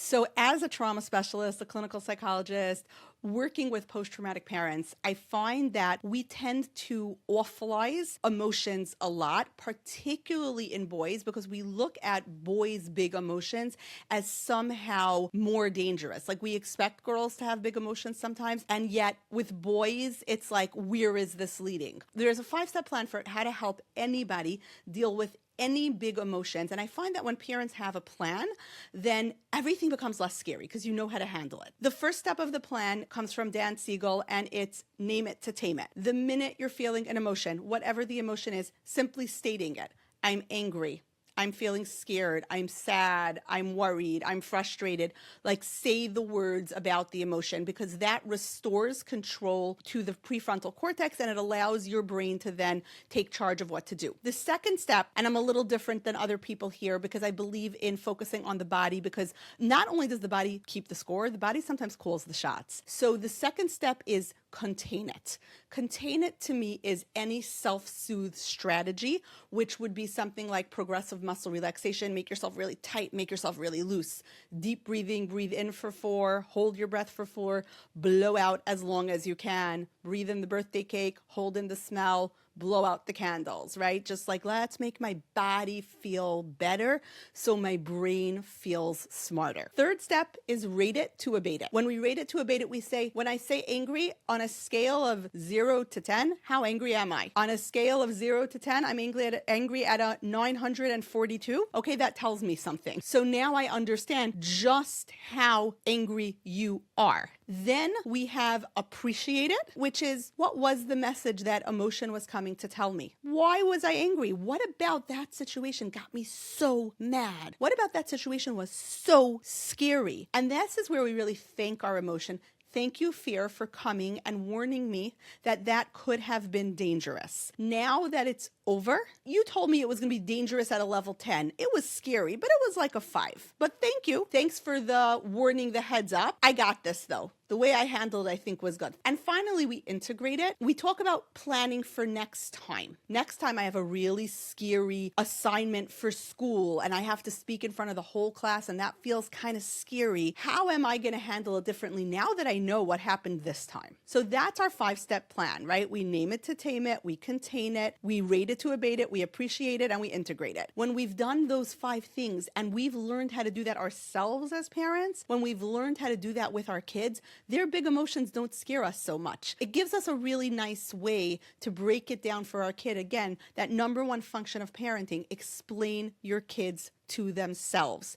So as a trauma specialist, a clinical psychologist, working with post-traumatic parents, I find that we tend to awfulize emotions a lot, particularly in boys, because we look at boys' big emotions as somehow more dangerous. Like we expect girls to have big emotions sometimes, and yet with boys, it's like, where is this leading? There's a 5-step plan for how to help anybody deal with any big emotions. And I find that when parents have a plan, then everything becomes less scary because you know how to handle it. The first step of the plan comes from Dan Siegel, and it's name it to tame it. The minute you're feeling an emotion, whatever the emotion is, simply stating it. I'm angry. I'm feeling scared. I'm sad. I'm worried. I'm frustrated. Like, say the words about the emotion, because that restores control to the prefrontal cortex and it allows your brain to then take charge of what to do. The second step, and I'm a little different than other people here because I believe in focusing on the body, because not only does the body keep the score, the body sometimes calls the shots. So the second step is contain it. Contain it to me is any self-soothe strategy, which would be something like progressive muscle relaxation. Make yourself really tight, make yourself really loose. Deep breathing, breathe in for 4, hold your breath for 4, blow out as long as you can. Breathe in the birthday cake, hold in the smell, blow out the candles, right? Just like, let's make my body feel better so my brain feels smarter. Third step is rate it to abate it. When we rate it to abate it, we say, when I say angry, on a scale of 0 to 10, how angry am I? On a scale of 0 to 10, I'm angry at a 942. Okay, that tells me something. So now I understand just how angry you are. Then we have appreciate it, which is, what was the message that emotion was coming to tell me? Why was I angry? What about that situation got me so mad? What about that situation was so scary? And this is where we really thank our emotion. Thank you, fear, for coming and warning me that that could have been dangerous. Now that it's over, you told me it was going to be dangerous at a level 10. It was scary, but it was like a 5. But thank you. Thanks for the warning, the heads up. I got this, though. The way I handled it, I think, was good. And finally, we integrate it. We talk about planning for next time. Next time I have a really scary assignment for school and I have to speak in front of the whole class and that feels kind of scary. How am I going to handle it differently now that I know what happened this time? So that's our 5-step plan, right? We name it to tame it, we contain it, we rate it to abate it, we appreciate it, and we integrate it. When we've done those 5 things and we've learned how to do that ourselves as parents, when we've learned how to do that with our kids, their big emotions don't scare us so much. It gives us a really nice way to break it down for our kid. Again, that number 1 function of parenting, explain your kids to themselves.